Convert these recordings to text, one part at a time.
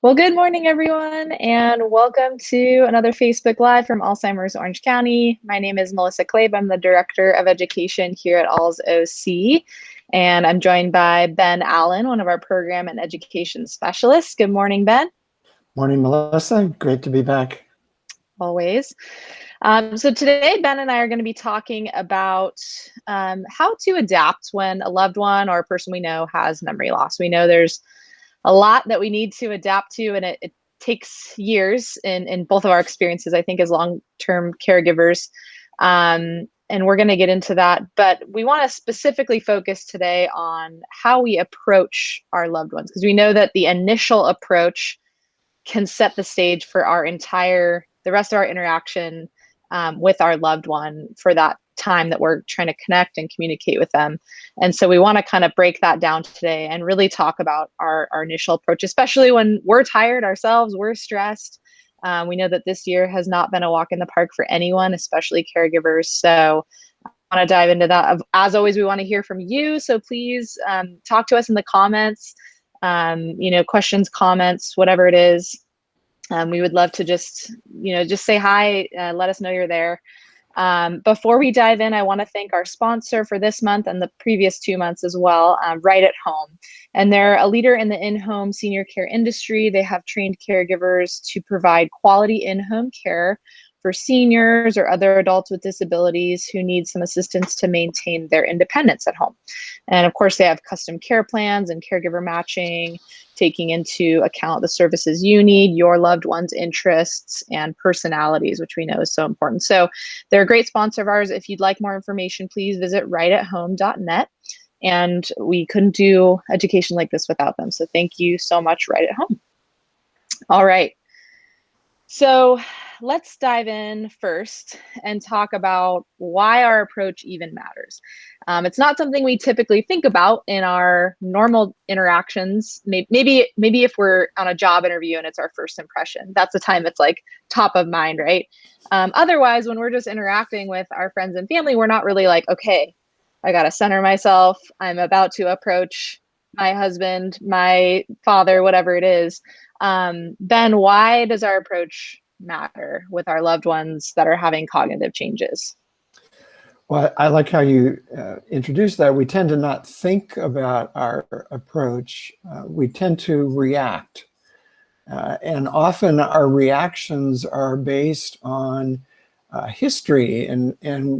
Well, good morning, everyone, and welcome to another Facebook Live from Alzheimer's Orange County. My name is Melissa Clabe. I'm the Director of Education here at ALS OC, and I'm joined by Ben Allen, one of our Program and Education Specialists. Good morning, Ben. Morning, Melissa. Great to be back. Always. So today, Ben and I are going to be talking about how to adapt when a loved one or a person we know has memory loss. We know there's a lot that we need to adapt to, and it takes years in both of our experiences, I think, as long-term caregivers. And we're going to get into that, but we want to specifically focus today on how we approach our loved ones, because we know that the initial approach can set the stage for the rest of our interaction with our loved one for that time that we're trying to connect and communicate with them. And so we want to kind of break that down today and really talk about our initial approach, especially when we're tired ourselves, we're stressed. We know that this year has not been a walk in the park for anyone, especially caregivers. So I want to dive into that. As always, we want to hear from you. So please talk to us in the comments, questions, comments, whatever it is. We would love to just say hi, let us know you're there. Before we dive in, I want to thank our sponsor for this month and the previous 2 months as well, Right at Home. And they're a leader in the in-home senior care industry. They have trained caregivers to provide quality in-home care for seniors or other adults with disabilities who need some assistance to maintain their independence at home. And of course, they have custom care plans and caregiver matching, taking into account the services you need, your loved one's interests and personalities, which we know is so important. So they're a great sponsor of ours. If you'd like more information, please visit rightathome.net. And we couldn't do education like this without them. So thank you so much, Right at Home. All right. So let's dive in first and talk about why our approach even matters. It's not something we typically think about in our normal interactions. Maybe if we're on a job interview and it's our first impression, that's the time it's like top of mind, right? Otherwise, when we're just interacting with our friends and family, we're not really like, okay, I got to center myself. I'm about to approach my husband, my father, whatever it is. Ben, why does our approach matter with our loved ones that are having cognitive changes? Well, I like how you introduced that. We tend to not think about our approach. We tend to react. And often our reactions are based on history. And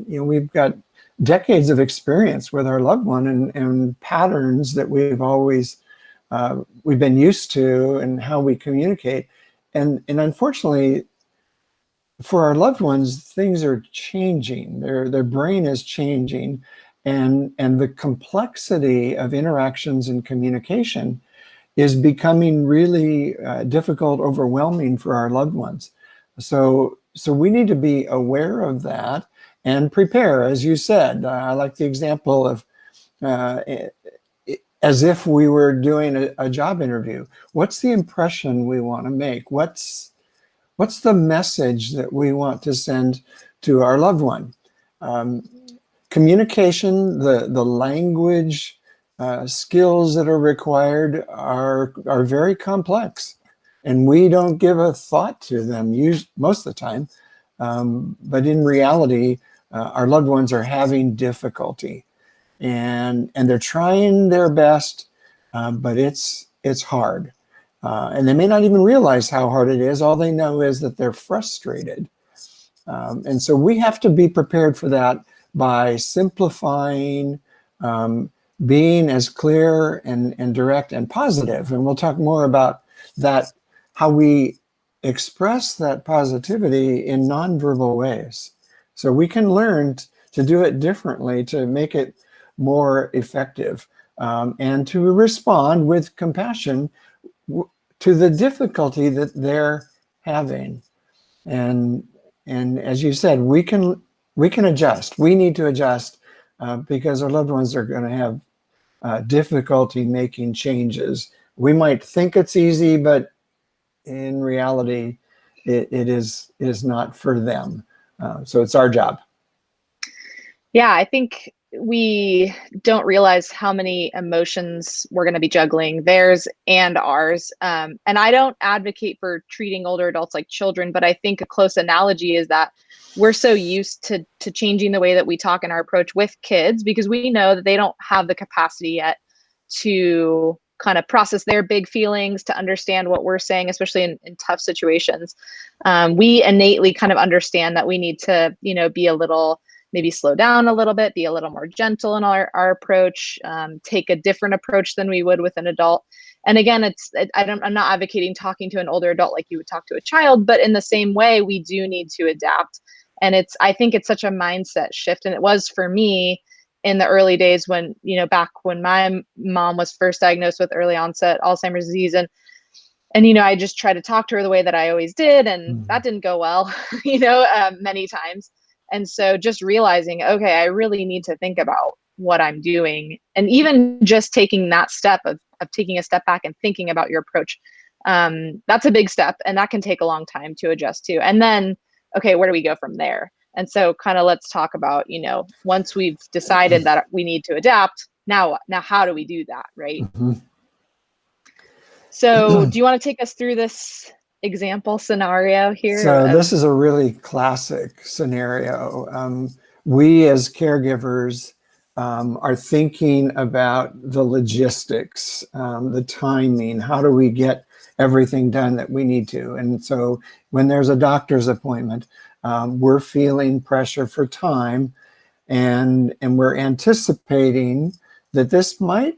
we've got decades of experience with our loved one and patterns that we've been used to and how we communicate. And unfortunately, for our loved ones, things are changing. Their brain is changing, and the complexity of interactions and communication is becoming really difficult, overwhelming for our loved ones. So we need to be aware of that and prepare, as you said. I like the example of as if we were doing a job interview. What's the impression we want to make? What's the message that we want to send to our loved one? Communication, the language skills that are required are very complex, and we don't give a thought to them most of the time. But in reality, our loved ones are having difficulty. And they're trying their best, but it's hard. And they may not even realize how hard it is. All they know is that they're frustrated. And so we have to be prepared for that by simplifying, being as clear and direct and positive. And we'll talk more about that, how we express that positivity in nonverbal ways. So we can learn to do it differently, to make it more effective, and to respond with compassion to the difficulty that they're having. And as you said, we can adjust. We need to adjust because our loved ones are going to have difficulty making changes. We might think it's easy, but in reality, it is not for them. So it's our job. Yeah, I think we don't realize how many emotions we're going to be juggling, theirs and ours. And I don't advocate for treating older adults like children, but I think a close analogy is that we're so used to changing the way that we talk and our approach with kids because we know that they don't have the capacity yet to kind of process their big feelings, to understand what we're saying, especially in tough situations. We innately kind of understand that we need to, be a little, maybe slow down a little bit, be a little more gentle in our approach, take a different approach than we would with an adult. And again, I'm not advocating talking to an older adult like you would talk to a child, but in the same way, we do need to adapt. And I think it's such a mindset shift. And it was for me in the early days when, back when my mom was first diagnosed with early onset Alzheimer's disease. And I just tried to talk to her the way that I always did. And that didn't go well, many times. And so just realizing, okay, I really need to think about what I'm doing. And even just taking that step of taking a step back and thinking about your approach, that's a big step. And that can take a long time to adjust to. And then, okay, where do we go from there? And so kind of let's talk about, once we've decided that we need to adapt, now how do we do that, right? Mm-hmm. So do you want to take us through this example scenario here? So this is a really classic scenario. We as caregivers are thinking about the logistics, the timing, how do we get everything done that we need to? And so when there's a doctor's appointment, we're feeling pressure for time, and we're anticipating that this might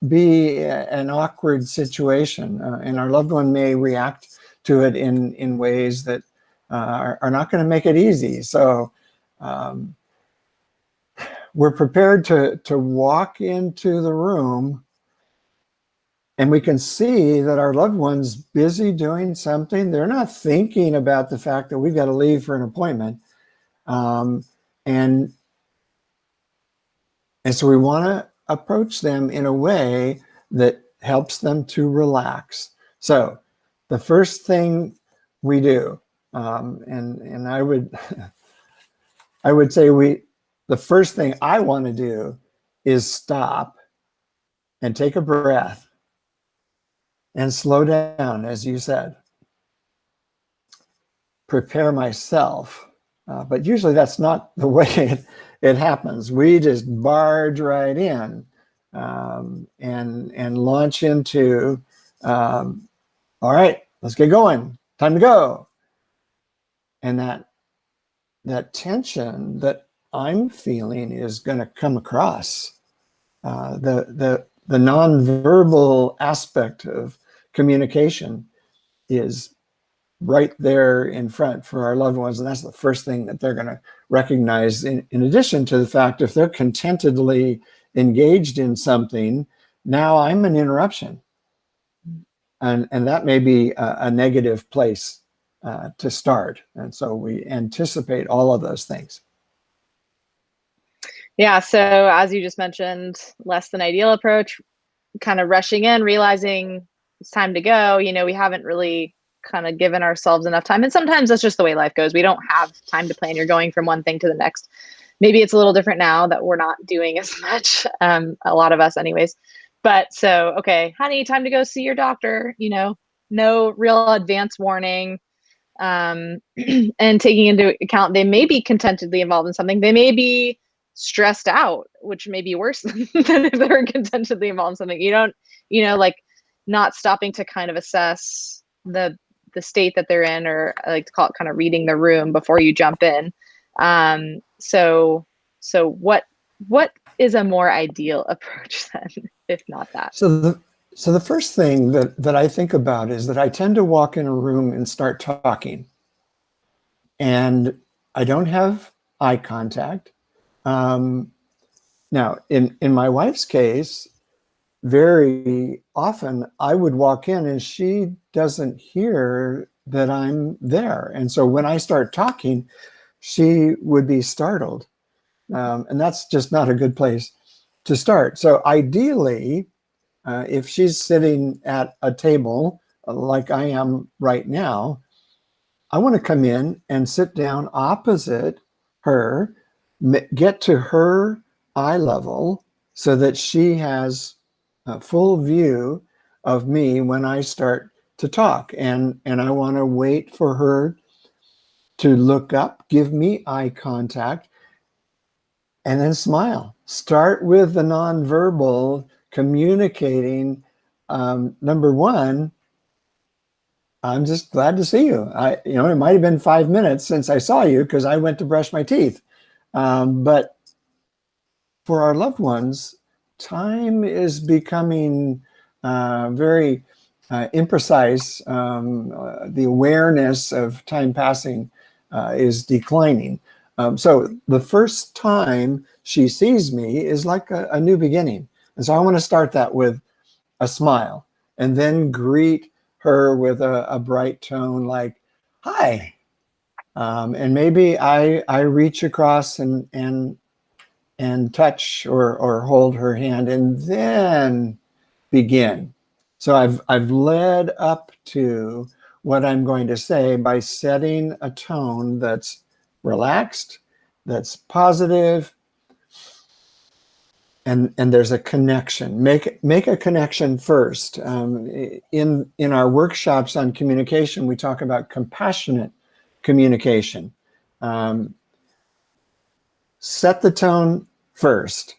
be an awkward situation, and our loved one may react to it in ways that are not going to make it easy. So we're prepared to walk into the room, and we can see that our loved one's busy doing something. They're not thinking about the fact that we've got to leave for an appointment. And so we want to approach them in a way that helps them to relax. So the first thing we do, and I would I would say the first thing I want to do is stop and take a breath and slow down, as you said. Prepare myself. But usually that's not the way it happens. We just barge right in and launch into, all right, let's get going. Time to go. And that tension that I'm feeling is going to come across. The nonverbal aspect of communication is right there in front for our loved ones. And that's the first thing that they're going to recognize. In addition to the fact, if they're contentedly engaged in something, now I'm an interruption. And that may be a negative place to start. And so we anticipate all of those things. Yeah. So as you just mentioned, less than ideal approach, kind of rushing in, realizing it's time to go. We haven't really kind of given ourselves enough time. And sometimes that's just the way life goes. We don't have time to plan. You're going from one thing to the next. Maybe it's a little different now that we're not doing as much, a lot of us anyways. But so, okay, honey, time to go see your doctor, no real advance warning. And taking into account, they may be contentedly involved in something. They may be stressed out, which may be worse than if they're contentedly involved in something. You don't, like not stopping to kind of assess the state that they're in, or I like to call it kind of reading the room before you jump in. So what is a more ideal approach then, if not that? So the first thing that I think about is that I tend to walk in a room and start talking, and I don't have eye contact. Now, in my wife's case, very often I would walk in and she doesn't hear that I'm there. And so when I start talking, she would be startled. And that's just not a good place to start. So ideally, if she's sitting at a table like I am right now, I want to come in and sit down opposite her, get to her eye level so that she has a full view of me when I start to talk. And I want to wait for her to look up, give me eye contact, and then smile. Start with the nonverbal communicating. Number one, I'm just glad to see you. It might have been 5 minutes since I saw you because I went to brush my teeth. But for our loved ones, time is becoming very imprecise. The awareness of time passing is declining. So the first time she sees me is like a new beginning. And so I want to start that with a smile and then greet her with a bright tone like, hi. And maybe I reach across and touch or hold her hand and then begin. So I've led up to what I'm going to say by setting a tone that's relaxed, that's positive, and there's a connection. Make a connection first. In our workshops on communication, we talk about compassionate communication. Set the tone first.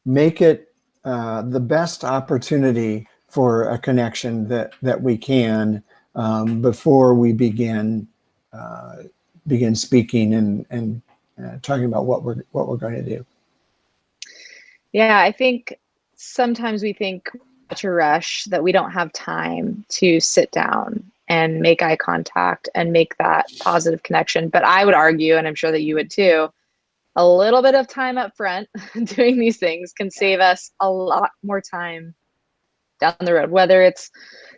Make it the best opportunity for a connection that we can before we begin speaking and talking about what we're going to do. Yeah, I think sometimes we think such a rush that we don't have time to sit down and make eye contact and make that positive connection. But I would argue, and I'm sure that you would too, a little bit of time up front doing these things can save us a lot more time down the road, whether it's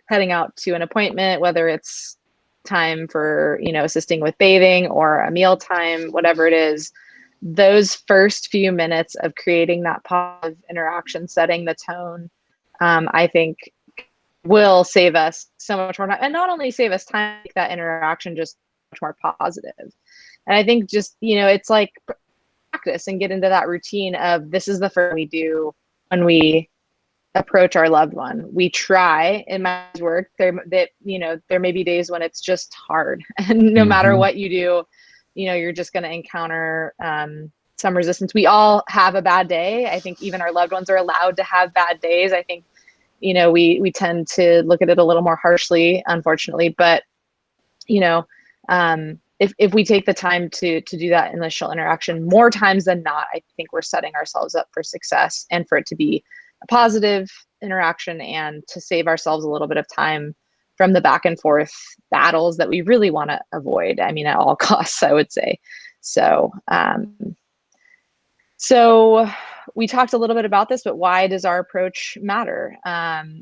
heading out to an appointment, whether it's time for, assisting with bathing or a meal time, whatever it is. Those first few minutes of creating that positive interaction, setting the tone, I think will save us so much more time, and not only save us time, make that interaction just much more positive. And I think just, it's like practice and get into that routine of this is the first we do when we approach our loved one. We try. In my work, there may be days when it's just hard, and no matter what you do, you're just going to encounter some resistance. We all have a bad day. I think even our loved ones are allowed to have bad days. I think, we tend to look at it a little more harshly, unfortunately. But, if we take the time to do that initial interaction more times than not, I think we're setting ourselves up for success and for it to be a positive interaction and to save ourselves a little bit of time from the back and forth battles that we really want to avoid. I mean, at all costs, I would say. So, so we talked a little bit about this, but why does our approach matter?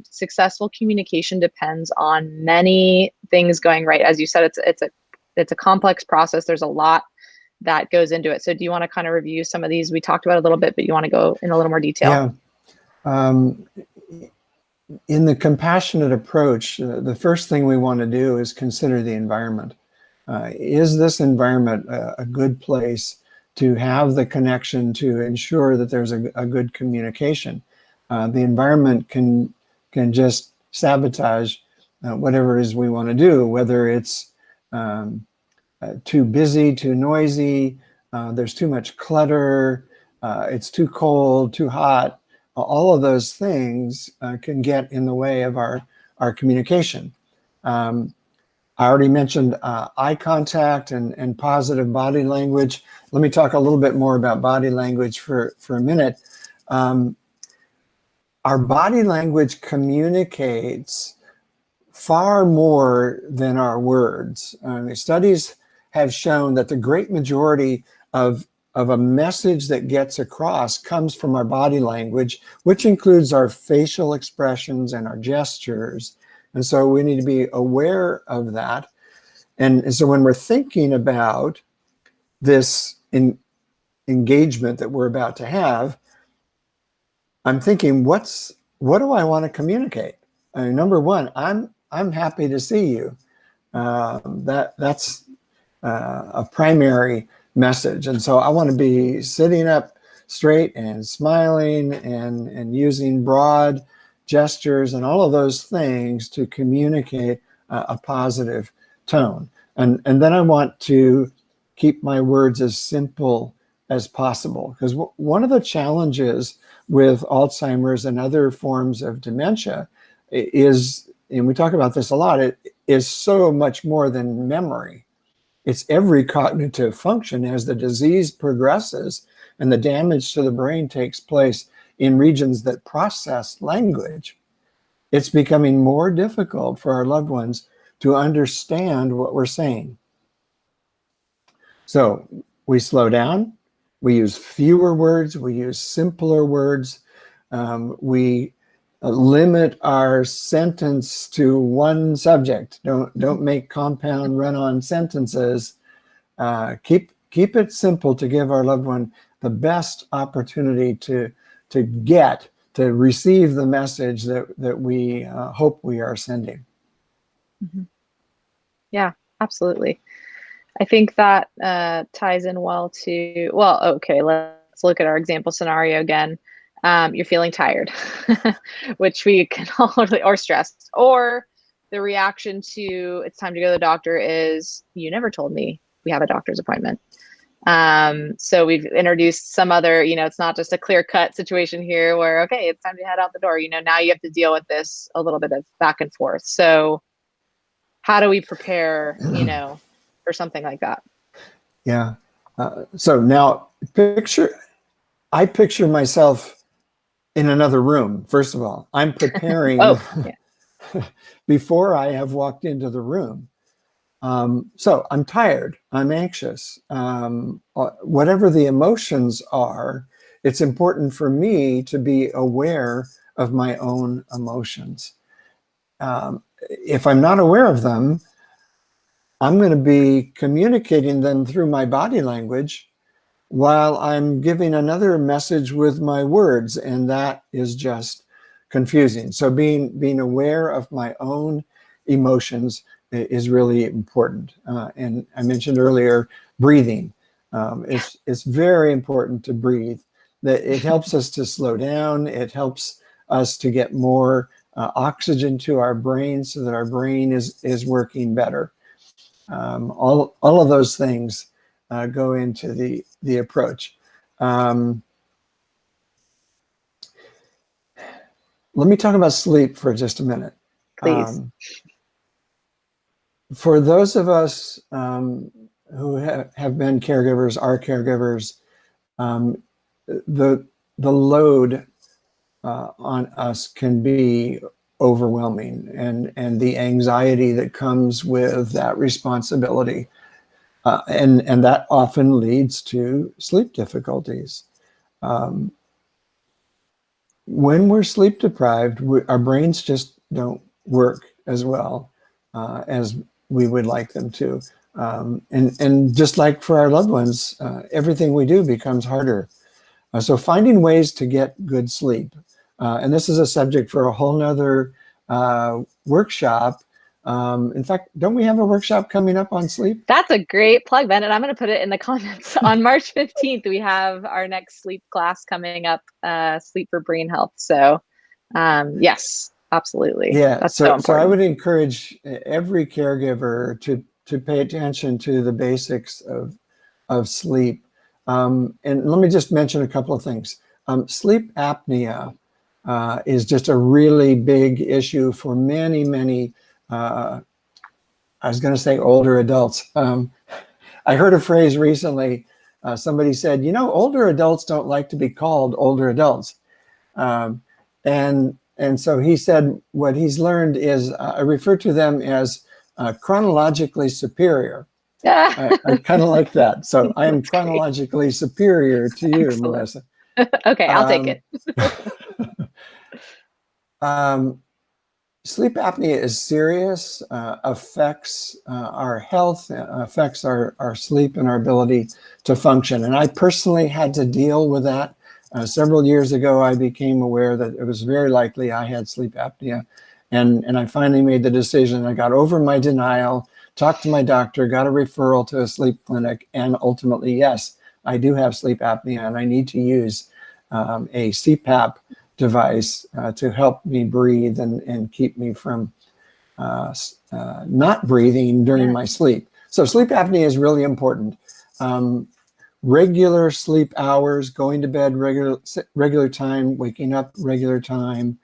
Successful communication depends on many things going right. As you said, it's a complex process. There's a lot that goes into it. So do you want to kind of review some of these? We talked about a little bit, but you want to go in a little more detail? Yeah. In the compassionate approach, the first thing we want to do is consider the environment. Is this environment a good place to have the connection to ensure that there's a good communication? The environment can just sabotage whatever it is we want to do, whether it's too busy, too noisy, there's too much clutter, it's too cold, too hot. All of those things can get in the way of our communication. I already mentioned eye contact and positive body language. Let me talk a little bit more about body language for a minute. Our body language communicates far more than our words. Studies have shown that the great majority of a message that gets across comes from our body language, which includes our facial expressions and our gestures. And so we need to be aware of that. And so when we're thinking about this engagement that we're about to have, I'm thinking, what do I want to communicate? Number one, I'm happy to see you. That's a primary message. And so I want to be sitting up straight and smiling and using broad gestures and all of those things to communicate a positive tone. And then I want to keep my words as simple as possible, because one of the challenges with Alzheimer's and other forms of dementia is, and we talk about this a lot, it is so much more than memory. It's every cognitive function. As the disease progresses and the damage to the brain takes place in regions that process language, it's becoming more difficult for our loved ones to understand what we're saying. So we slow down, we use fewer words, we use simpler words, we limit our sentence to one subject. Don't make compound run-on sentences. Keep it simple to give our loved one the best opportunity to receive the message that we hope we are sending. Mm-hmm. Yeah, absolutely. I think that ties in well to, well, okay, let's look at our example scenario again. You're feeling tired, which we can all, or stressed, or the reaction to it's time to go to the doctor is, you never told me we have a doctor's appointment. So we've introduced some other, it's not just a clear cut situation here where, okay, it's time to head out the door. Now you have to deal with this a little bit of back and forth. So how do we prepare, for something like that? Yeah. So now I picture myself in another room. First of all, I'm preparing before I have walked into the room. So I'm tired, I'm anxious, whatever the emotions are, it's important for me to be aware of my own emotions. If I'm not aware of them, I'm going to be communicating them through my body language while I'm giving another message with my words, and that is just confusing. So being aware of my own emotions is really important. And I mentioned earlier, breathing. It's very important to breathe. That it helps us to slow down. It helps us to get more oxygen to our brain so that our brain is working better. All of those things go into the approach. Let me talk about sleep for just a minute. Please. For those of us who have been caregivers, are caregivers, the load on us can be overwhelming, and the anxiety that comes with that responsibility. And that often leads to sleep difficulties. When we're sleep deprived, our brains just don't work as well as we would like them to. And just like for our loved ones, everything we do becomes harder. So finding ways to get good sleep. And this is a subject for a whole nother workshop. In fact, don't we have a workshop coming up on sleep? That's a great plug, Ben, and I'm going to put it in the comments. On March 15th, we have our next sleep class coming up, Sleep for Brain Health. So yes, absolutely. Yeah, that's so important. So I would encourage every caregiver to pay attention to the basics of sleep. And let me just mention a couple of things. Sleep apnea is just a really big issue for many, I was going to say older adults. I heard a phrase recently. Somebody said, older adults don't like to be called older adults. And so he said what he's learned is I refer to them as chronologically superior. I kind of like that. So I am chronologically superior to you, Excellent. Melissa. Okay, I'll take it. Sleep apnea is serious, affects our health, affects our sleep and our ability to function. And I personally had to deal with that. Several years ago, I became aware that it was very likely I had sleep apnea. And I finally made the decision. I got over my denial, talked to my doctor, got a referral to a sleep clinic, and ultimately, yes, I do have sleep apnea, and I need to use a CPAP device to help me breathe and keep me from not breathing during my sleep. So sleep apnea is really important. Regular sleep hours, going to bed regular time, waking up regular time,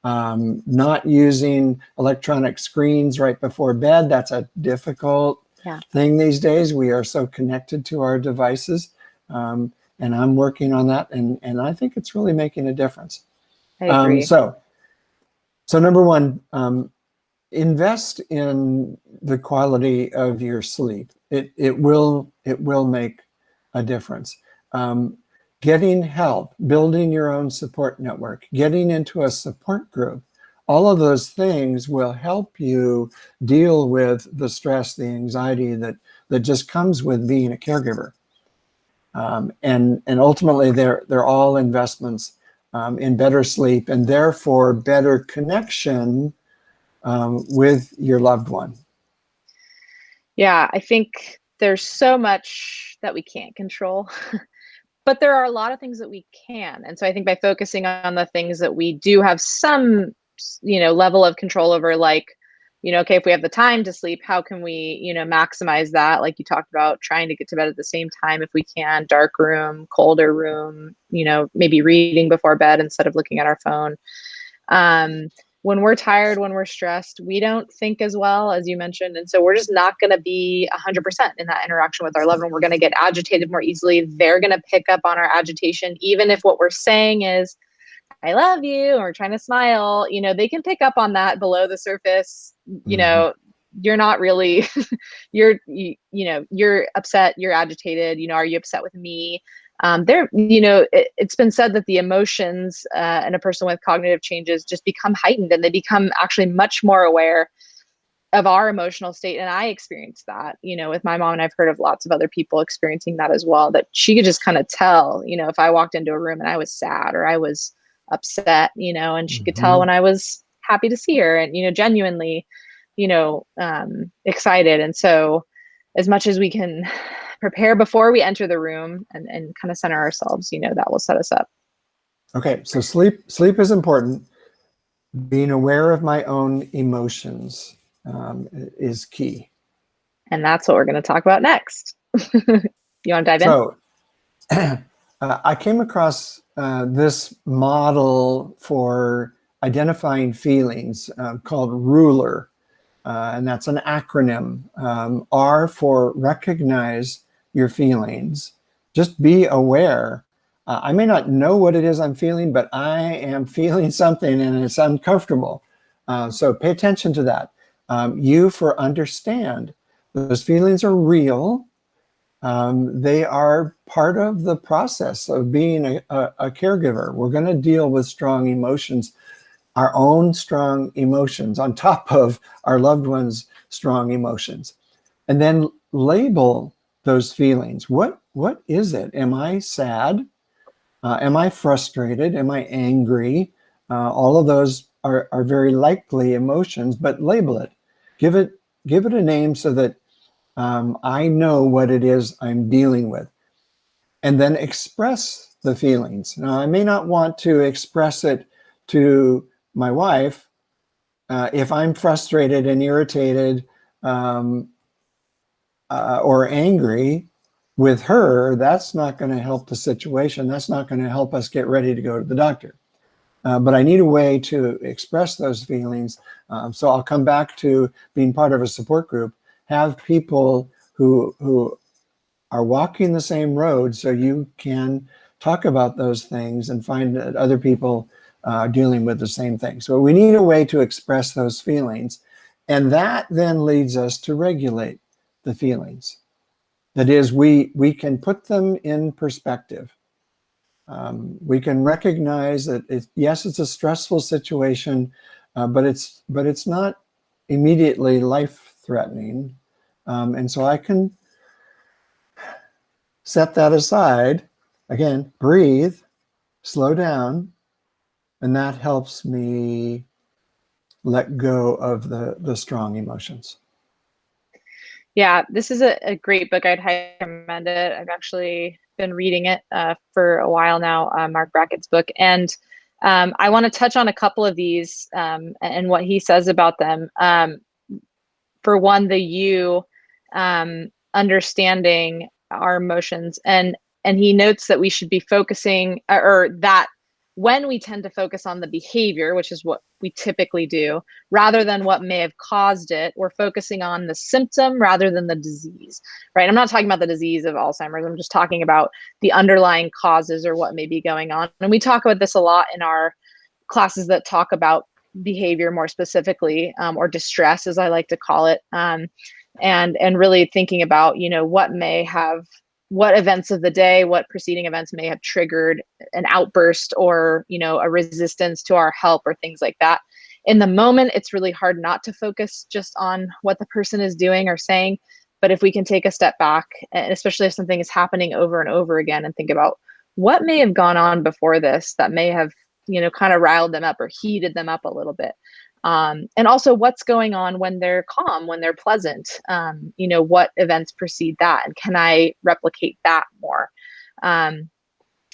not using electronic screens right before bed. That's a difficult thing these days. We are so connected to our devices. And I'm working on that, and I think it's really making a difference. I agree. So number one, invest in the quality of your sleep. It will make a difference. Getting help, building your own support network, getting into a support group, all of those things will help you deal with the stress, the anxiety that just comes with being a caregiver. And ultimately, they're all investments in better sleep and therefore better connection with your loved one. Yeah, I think there's so much that we can't control, but there are a lot of things that we can. And so I think by focusing on the things that we do have some, level of control over, like, okay, if we have the time to sleep, how can we, maximize that? Like you talked about, trying to get to bed at the same time if we can, dark room, colder room, maybe reading before bed instead of looking at our phone. When we're tired, when we're stressed, we don't think as well, as you mentioned. And so we're just not going to be 100% in that interaction with our loved one. We're going to get agitated more easily. They're going to pick up on our agitation, even if what we're saying is, I love you, or we're trying to smile. They can pick up on that below the surface. You're not really, you're upset, you're agitated. Are you upset with me? It's been said that the emotions in a person with cognitive changes just become heightened, and they become actually much more aware of our emotional state. And I experienced that, with my mom, and I've heard of lots of other people experiencing that as well, that she could just kind of tell, if I walked into a room and I was sad or I was upset, and she could tell when I was happy to see her and, genuinely, excited. And so as much as we can prepare before we enter the room and kind of center ourselves, that will set us up. Okay, so sleep is important. Being aware of my own emotions is key. And that's what we're going to talk about next. You want to dive in? So I came across this model for identifying feelings called RULER. And that's an acronym. R for recognize your feelings. Just be aware. I may not know what it is I'm feeling, but I am feeling something and it's uncomfortable. So pay attention to that. U for understand. Those feelings are real. They are part of the process of being a caregiver. We're going to deal with strong emotions, our own strong emotions on top of our loved ones' strong emotions. And then label those feelings. What is it? Am I sad? Am I frustrated? Am I angry? All of those are very likely emotions, but label it. Give it a name so that I know what it is I'm dealing with. And then express the feelings. Now, I may not want to express it to my wife if I'm frustrated and irritated or angry with her. That's not going to help the situation. That's not going to help us get ready to go to the doctor. But I need a way to express those feelings. So I'll come back to being part of a support group. Have people who are walking the same road, so you can talk about those things and find that other people are dealing with the same thing. So we need a way to express those feelings, and that then leads us to regulate the feelings. That is, we can put them in perspective. We can recognize that yes, it's a stressful situation, but it's not immediately life-threatening, and so I can set that aside. Again, breathe, slow down, and that helps me let go of the strong emotions. Yeah, this is a great book. I'd highly recommend it. I've actually been reading it for a while now, Mark Brackett's book. And I want to touch on a couple of these and what he says about them. For one, the you understanding our emotions, and he notes that we should be focusing, or that when we tend to focus on the behavior, which is what we typically do, rather than what may have caused it, we're focusing on the symptom rather than the disease, right? I'm not talking about the disease of Alzheimer's. I'm just talking about the underlying causes or what may be going on. And we talk about this a lot in our classes that talk about behavior more specifically, or distress, as I like to call it, and really thinking about, what events of the day, what preceding events may have triggered an outburst or a resistance to our help or things like that. In the moment, it's really hard not to focus just on what the person is doing or saying. But if we can take a step back, and especially if something is happening over and over again, and think about what may have gone on before this that may have kind of riled them up or heated them up a little bit. And also what's going on when they're calm, when they're pleasant, what events precede that, and can I replicate that more? And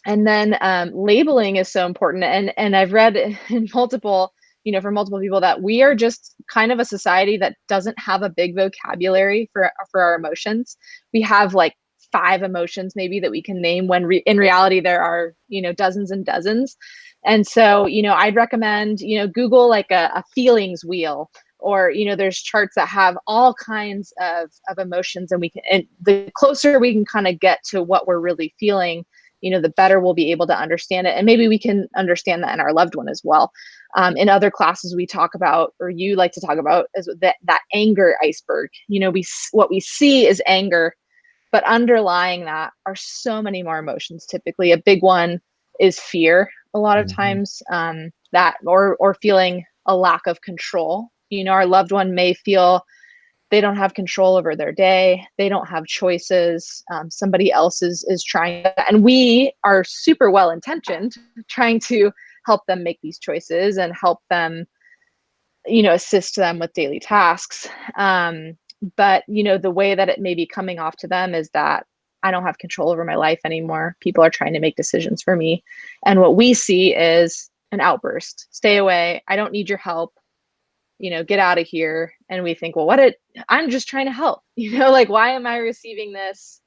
then labeling is so important. And I've read in multiple, for multiple people, that we are just kind of a society that doesn't have a big vocabulary for our emotions. We have like 5 emotions maybe that we can name, when in reality there are dozens and dozens. And so I'd recommend Google like a feelings wheel, or there's charts that have all kinds of emotions, and the closer we can kind of get to what we're really feeling, the better we'll be able to understand it. And maybe we can understand that in our loved one as well. In other classes, we talk about, or you like to talk about, is that anger iceberg. What we see is anger, but underlying that are so many more emotions. Typically, a big one is fear. A lot of times, that or feeling a lack of control. Our loved one may feel they don't have control over their day. They don't have choices. Somebody else is trying, and we are super well intentioned, trying to help them make these choices and help them, assist them with daily tasks. But the way that it may be coming off to them is that I don't have control over my life anymore. People are trying to make decisions for me. And what we see is an outburst. Stay away. I don't need your help. Get out of here. And we think, well, I'm just trying to help, like, why am I receiving this,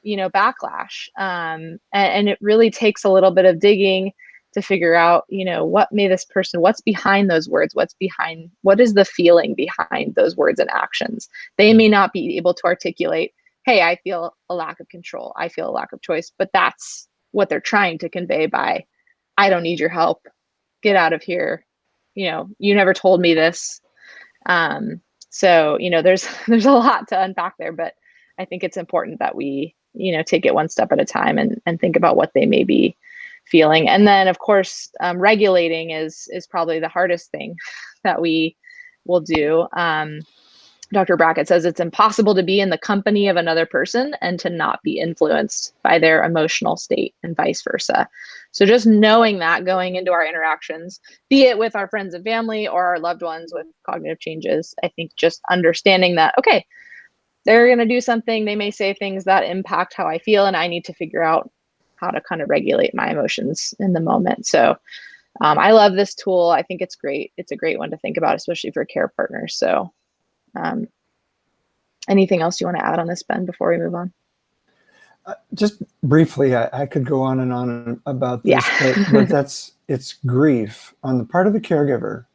backlash? And it really takes a little bit of digging to figure out, what's behind those words? What is the feeling behind those words and actions? They may not be able to articulate, hey, I feel a lack of control. I feel a lack of choice, but that's what they're trying to convey by, I don't need your help. Get out of here. You never told me this. So, there's a lot to unpack there, but I think it's important that we, take it one step at a time and think about what they may be feeling. And then of course, regulating is probably the hardest thing that we will do. Dr. Brackett says it's impossible to be in the company of another person and to not be influenced by their emotional state, and vice versa. So just knowing that going into our interactions, be it with our friends and family or our loved ones with cognitive changes, I think just understanding that, okay, they're going to do something, they may say things that impact how I feel, and I need to figure out how to kind of regulate my emotions in the moment. So I love this tool. I think it's great. It's a great one to think about, especially for care partners. So anything else you want to add on this, Ben, before we move on? Just briefly, I could go on and on about this, Yeah. but it's grief on the part of the caregiver.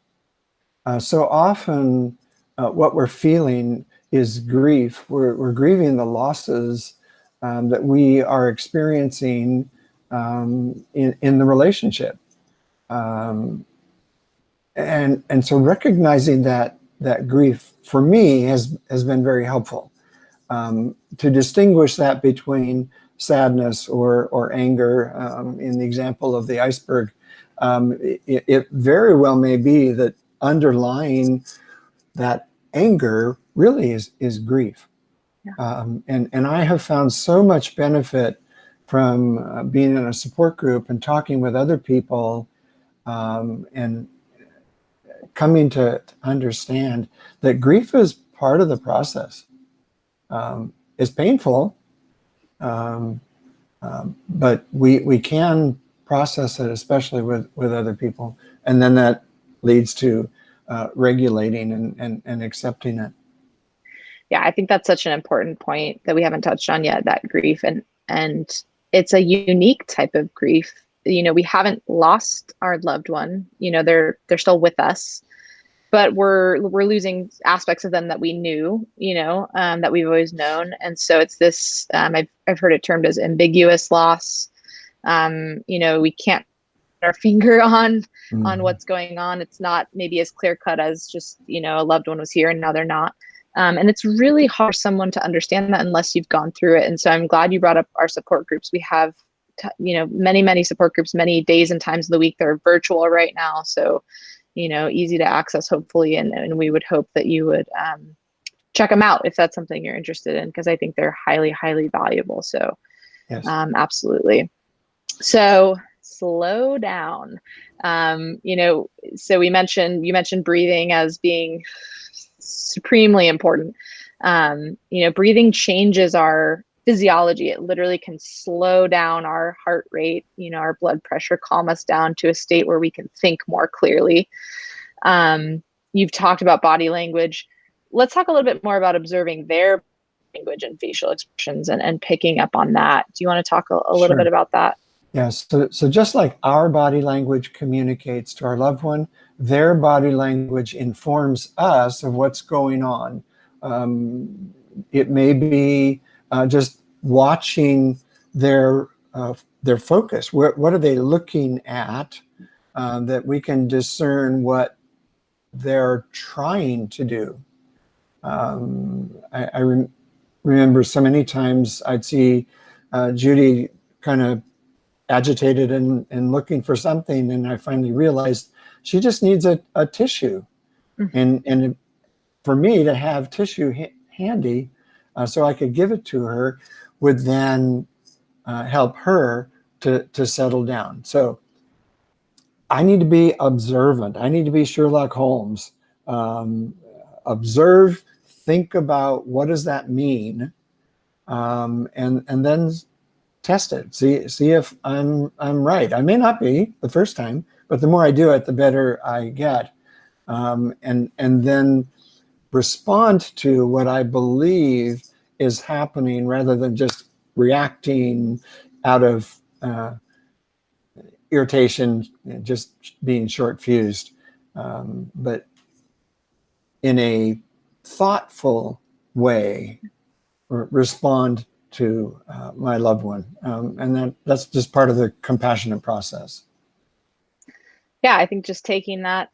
So often what we're feeling is grief. We're grieving the losses that we are experiencing in the relationship. And so recognizing that grief for me has been very helpful, to distinguish that between sadness or anger. In the example of the iceberg, it very well may be that underlying that anger really is grief. Yeah. And I have found so much benefit from being in a support group and talking with other people, and coming to understand that grief is part of the process. is painful, but we can process it, especially with other people, and then that leads to regulating and accepting it. Yeah, I think that's such an important point that we haven't touched on yet, that grief, and it's a unique type of grief. We haven't lost our loved one. They're still with us, but we're losing aspects of them that we knew, that we've always known. And so it's this, I've heard it termed as ambiguous loss. We can't put our finger on Mhm. what's going on. It's not maybe as clear cut as just, a loved one was here and now they're not. And it's really hard for someone to understand that unless you've gone through it. And so I'm glad you brought up our support groups. We have, many support groups, many days and times of the week. They're virtual right now. So, easy to access, hopefully. And we would hope that you would check them out if that's something you're interested in, because I think they're highly, highly valuable. So Yes. absolutely. So slow down. So you mentioned breathing as being supremely important. Breathing changes our physiology. It literally can slow down our heart rate, our blood pressure, calm us down to a state where we can think more clearly. You've talked about body language. Let's talk a little bit more about observing their language and facial expressions and picking up on that. Do you want to talk a little bit Sure. about that? Yes. So just like our body language communicates to our loved one, their body language informs us of what's going on. It may be just watching their focus. What are they looking at, that we can discern what they're trying to do. I remember so many times I'd see Judy kind of agitated and looking for something, and I finally realized she just needs a tissue. And for me to have tissue handy, so I could give it to her, would then help her to settle down. So I need to be observant. I need to be Sherlock Holmes. Observe, think about what does that mean, and then test it. See if I'm right. I may not be the first time, but the more I do it, the better I get. And then respond to what I believe is happening rather than just reacting out of irritation, just being short fused, but in a thoughtful way, respond to my loved one. And that's just part of the compassionate process. Yeah, I think just taking that,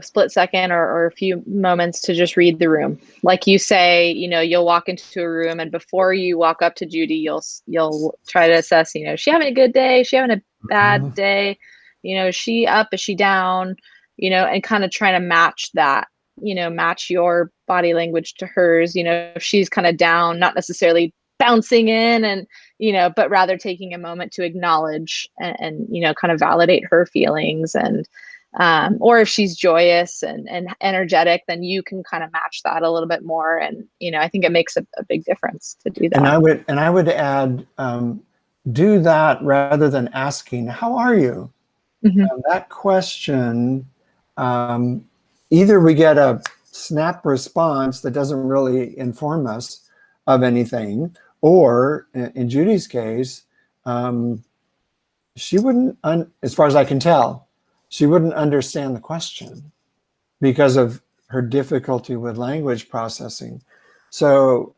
split second or a few moments to just read the room. Like you say, you'll walk into a room, and before you walk up to Judy, you'll try to assess, is she having a good day? Is she having a bad day? Is she up? Is she down? And kind of trying to match that, match your body language to hers. If she's kind of down, not necessarily bouncing in and, but rather taking a moment to acknowledge and kind of validate her feelings. And or if she's joyous and energetic, then you can kind of match that a little bit more. And, I think it makes a big difference to do that. And I would add, do that rather than asking, how are you? That question, either we get a snap response that doesn't really inform us of anything, or in Judy's case, she wouldn't, as far as I can tell, she wouldn't understand the question because of her difficulty with language processing. So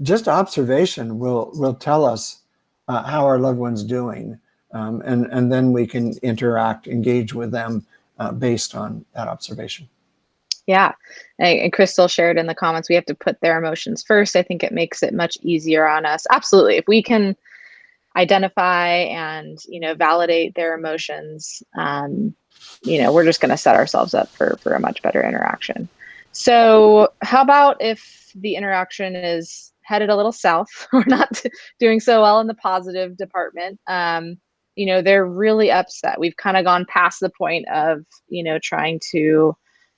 just observation will tell us how our loved one's doing, and then we can interact, engage with them based on that observation. Yeah. And Crystal shared in the comments, we have to put their emotions first. I think it makes it much easier on us. Absolutely. If we can identify and, validate their emotions, we're just going to set ourselves up for a much better interaction. So how about if the interaction is headed a little south, we're not doing so well in the positive department. They're really upset. We've kind of gone past the point of, trying to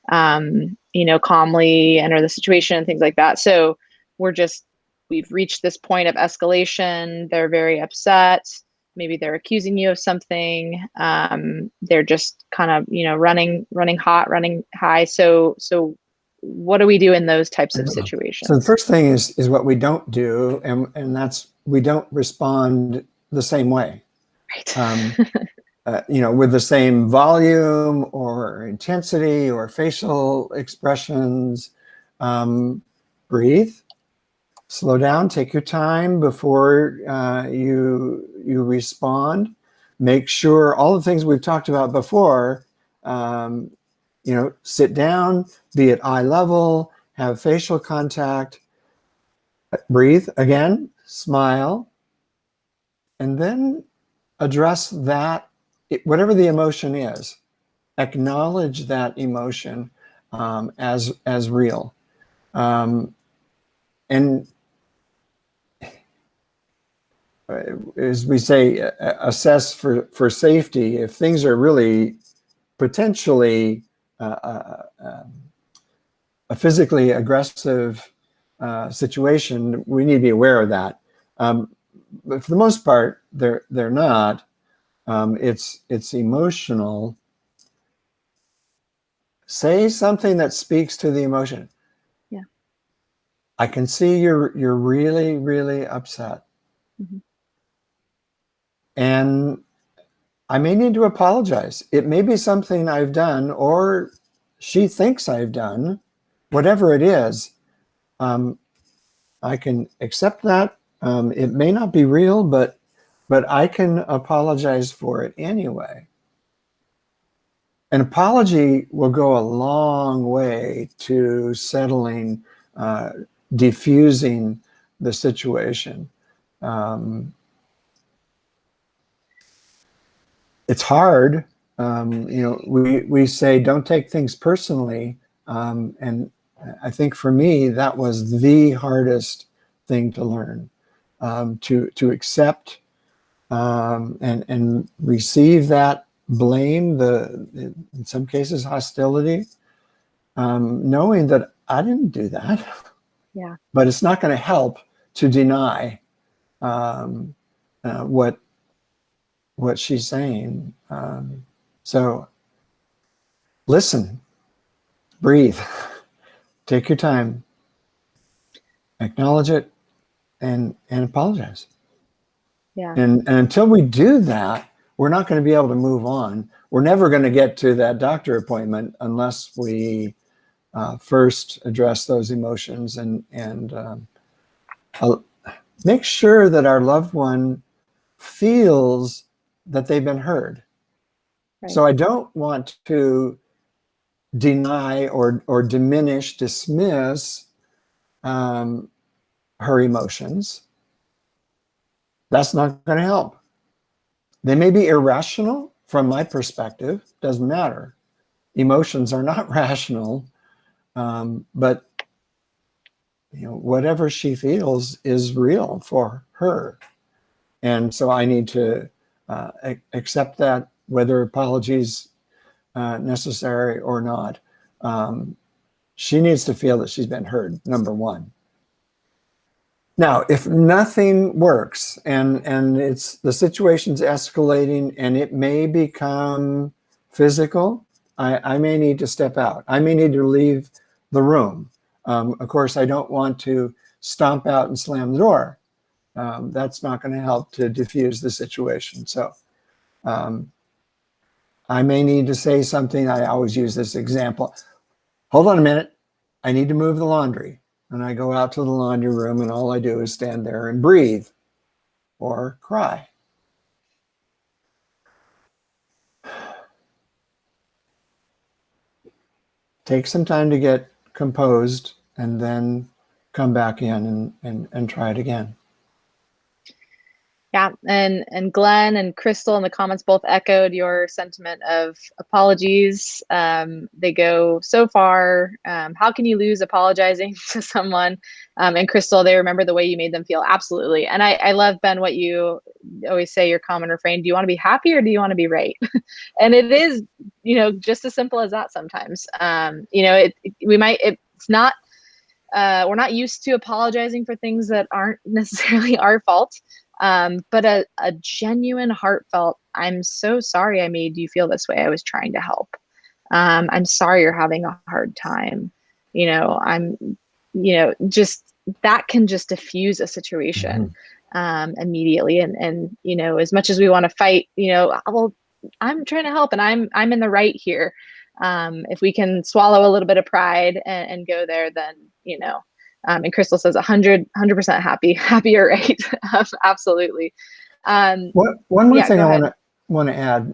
calmly enter the situation and things like that. So we've reached this point of escalation. They're very upset. Maybe they're accusing you of something. They're just kind of, running hot, running high. So what do we do in those types of So the situations? first thing is what we don't do, and that's we don't respond the same way. Right. With the same volume or intensity or facial expressions. Breathe, slow down, take your time before you respond. Make sure all the things we've talked about before. Sit down, be at eye level, have facial contact. Breathe again, smile, and then address that, whatever the emotion is, acknowledge that emotion as real. And as we say, assess for safety. If things are really potentially a physically aggressive situation, we need to be aware of that. But for the most part, they're not. It's emotional. Say something that speaks to the emotion. Yeah. I can see you're really, really upset. Mm-hmm. And I may need to apologize. It may be something I've done, or she thinks I've done. Whatever it is, I can accept that. It may not be real, but I can apologize for it anyway. An apology will go a long way to settling, diffusing the situation. It's hard. We say don't take things personally, and I think for me that was the hardest thing to learn, to accept and receive that blame, in some cases hostility, knowing that I didn't do that. Yeah. But it's not going to help to deny what she's saying. So listen, breathe, take your time, acknowledge it, and apologize. Yeah. And until we do that, we're not going to be able to move on. We're never going to get to that doctor appointment unless we first address those emotions and make sure that our loved one feels that they've been heard. Right. So I don't want to deny or diminish, dismiss her emotions. That's not going to help. They may be irrational from my perspective, doesn't matter. Emotions are not rational, but whatever she feels is real for her. And so I need to accept that, whether apologies necessary or not. She needs to feel that she's been heard, number one. Now, if nothing works and the situation's escalating and it may become physical, I may need to step out. I may need to leave the room. Of course, I don't want to stomp out and slam the door. That's not going to help to diffuse the situation. So I may need to say something. I always use this example. Hold on a minute. I need to move the laundry. And I go out to the laundry room and all I do is stand there and breathe or cry. Take some time to get composed and then come back in and try it again. Yeah, and Glenn and Crystal in the comments both echoed your sentiment of apologies. They go so far. How can you lose apologizing to someone? And Crystal, they remember the way you made them feel. Absolutely. And I love, Ben, what you always say, your common refrain: do you want to be happy or do you want to be right? And it is, just as simple as that sometimes. It's not, we're not used to apologizing for things that aren't necessarily our fault. But a genuine, heartfelt, I'm so sorry I made you feel this way. I was trying to help. I'm sorry you're having a hard time. I'm, just that can just diffuse a situation immediately. And, as much as we want to fight, well, I'm trying to help and I'm in the right here. If we can swallow a little bit of pride and go there, then, and Crystal says 100% happier, right? Absolutely. One more Yeah, thing go I ahead. want to add.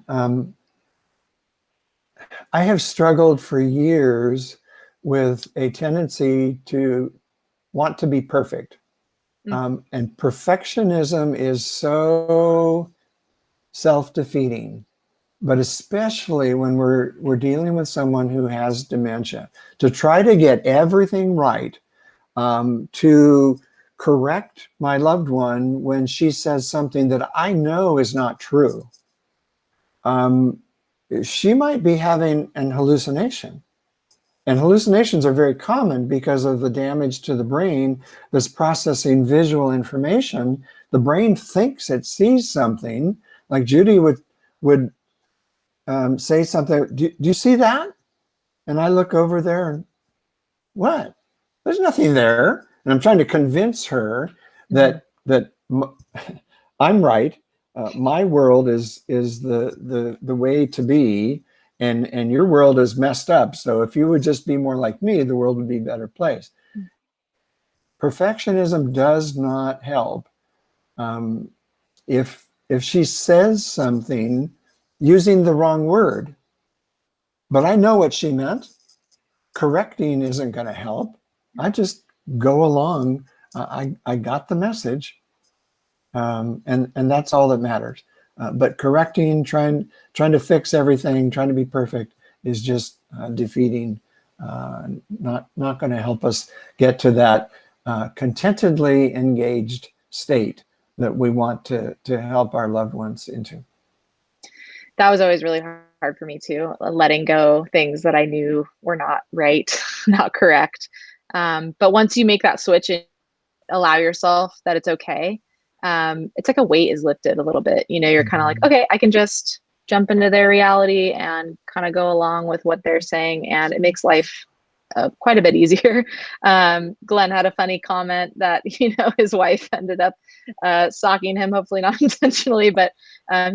I have struggled for years with a tendency to want to be perfect. And perfectionism is so self-defeating, but especially when we're dealing with someone who has dementia, to try to get everything right, to correct my loved one when she says something that I know is not true. She might be having an hallucination. And hallucinations are very common because of the damage to the brain that's processing visual information. The brain thinks it sees something, like Judy would say something. Do you see that? And I look over there and what? There's nothing there. And I'm trying to convince her that I'm right. My world is the way to be, and your world is messed up. So if you would just be more like me, the world would be a better place. Perfectionism does not help. If she says something using the wrong word, but I know what she meant, correcting isn't going to help. I just go along. I got the message, and that's all that matters. But correcting, trying to fix everything, trying to be perfect is just defeating. Not going to help us get to that contentedly engaged state that we want to help our loved ones into. That was always really hard for me too, letting go things that I knew were not right, not correct. But once you make that switch and allow yourself that it's okay, it's like a weight is lifted a little bit. You're kind of like, okay, I can just jump into their reality and kind of go along with what they're saying, and it makes life quite a bit easier. Glenn had a funny comment that his wife ended up stalking him, hopefully not intentionally, but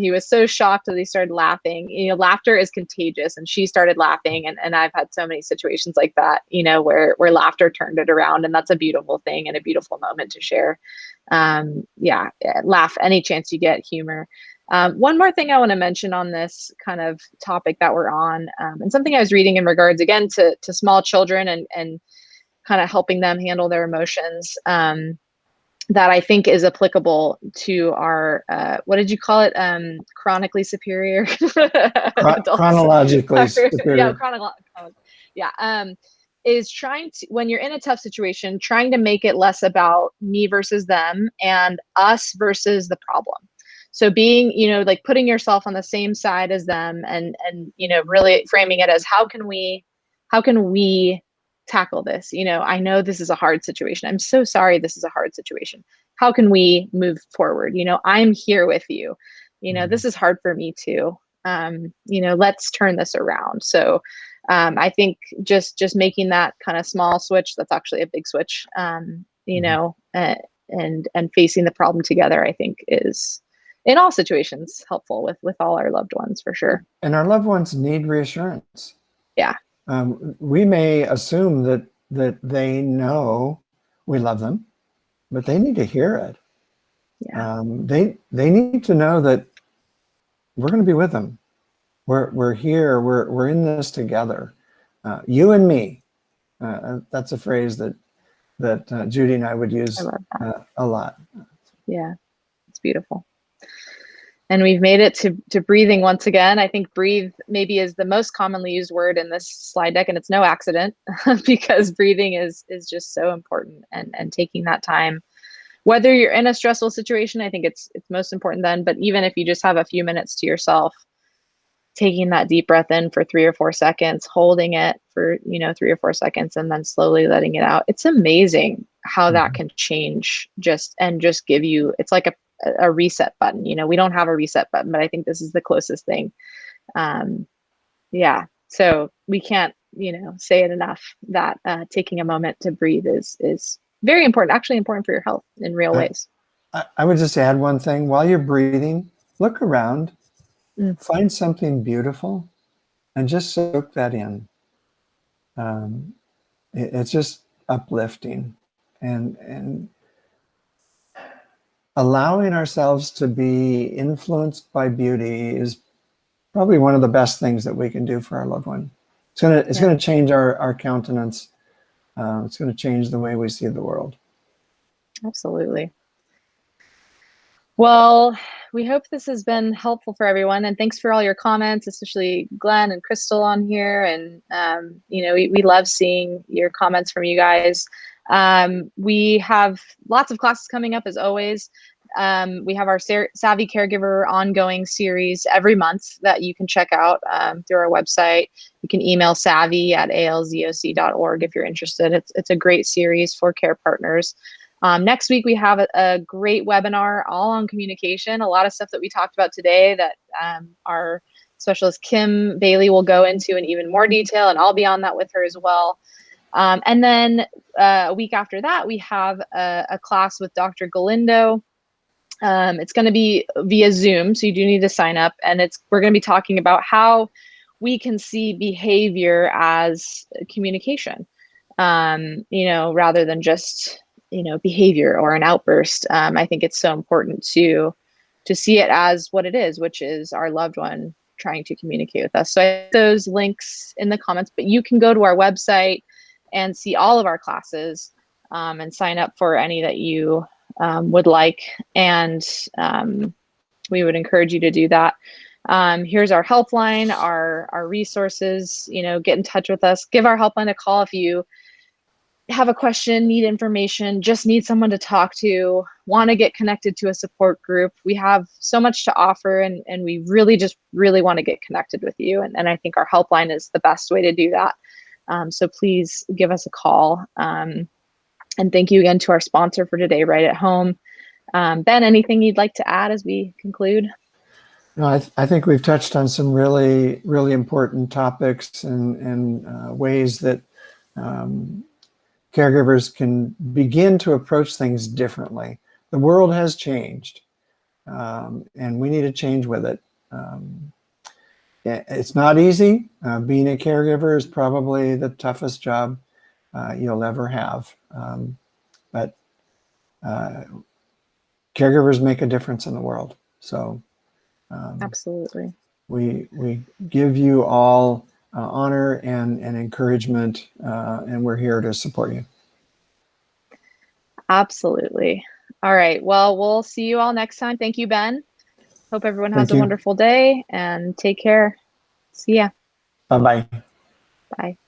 he was so shocked that he started laughing. Laughter is contagious, and she started laughing, and I've had so many situations like that, where laughter turned it around, and that's a beautiful thing and a beautiful moment to share. Yeah, laugh any chance you get, humor. One more thing I want to mention on this kind of topic that we're on, and something I was reading in regards again to small children and kind of helping them handle their emotions, that I think is applicable to our, what did you call it? Chronically superior adults. Chronologically Yeah, superior. yeah. Is trying to, when you're in a tough situation, trying to make it less about me versus them and us versus the problem. So being, like putting yourself on the same side as them, and really framing it as how can we tackle this? I know this is a hard situation. I'm so sorry this is a hard situation. How can we move forward? I'm here with you. This is hard for me too. Let's turn this around. So I think just making that kind of small switch, that's actually a big switch, and facing the problem together, I think is in all situations helpful with all our loved ones, for sure. And our loved ones need reassurance. Yeah. We may assume that they know we love them, but they need to hear it. Yeah. They need to know that we're going to be with them. We're here. We're in this together. You and me. That's a phrase that Judy and I would I use love that. a lot. Yeah. It's beautiful. And we've made it to breathing once again. I think breathe maybe is the most commonly used word in this slide deck, and it's no accident because breathing is just so important, and taking that time. Whether you're in a stressful situation, I think it's most important then, but even if you just have a few minutes to yourself, taking that deep breath in for 3 or 4 seconds, holding it for, 3 or 4 seconds, and then slowly letting it out. It's amazing how that can change just give you, it's like a reset button. We don't have a reset button, but I think this is the closest thing. Yeah. So we can't, say it enough that taking a moment to breathe is very important, actually important for your health in real ways. I would just add one thing. While you're breathing, look around, Mm. find something beautiful, and just soak that in. It's just uplifting, and allowing ourselves to be influenced by beauty is probably one of the best things that we can do for our loved one. It's gonna change our countenance. It's gonna change the way we see the world. Absolutely. Well, we hope this has been helpful for everyone, and thanks for all your comments, especially Glenn and Crystal on here. And we love seeing your comments from you guys. We have lots of classes coming up as always. We have our Savvy Caregiver ongoing series every month that you can check out through our website. You can email savvy@alzoc.org if you're interested. It's a great series for care partners. Next week, we have a great webinar all on communication. A lot of stuff that we talked about today that our specialist Kim Bailey will go into in even more detail, and I'll be on that with her as well. And then a week after that, we have a class with Dr. Galindo. It's going to be via Zoom, so you do need to sign up. And we're going to be talking about how we can see behavior as communication, rather than just behavior or an outburst. I think it's so important to see it as what it is, which is our loved one trying to communicate with us. So I have those links in the comments, but you can go to our website and see all of our classes and sign up for any that you would like. And we would encourage you to do that. Here's our helpline, our resources. Get in touch with us. Give our helpline a call if you have a question, need information, just need someone to talk to, want to get connected to a support group. We have so much to offer, and we really want to get connected with you. And I think our helpline is the best way to do that. So please give us a call. And thank you again to our sponsor for today, Right at Home. Ben, anything you'd like to add as we conclude? No, I think we've touched on some really, really important topics and ways that caregivers can begin to approach things differently. The world has changed, and we need to change with it. It's not easy. Being a caregiver is probably the toughest job you'll ever have. But caregivers make a difference in the world. So absolutely. We give you all honor and encouragement, and we're here to support you. Absolutely. All right. Well, we'll see you all next time. Thank you, Ben. Hope everyone has a wonderful day, and take care. See ya. Bye-bye. Bye.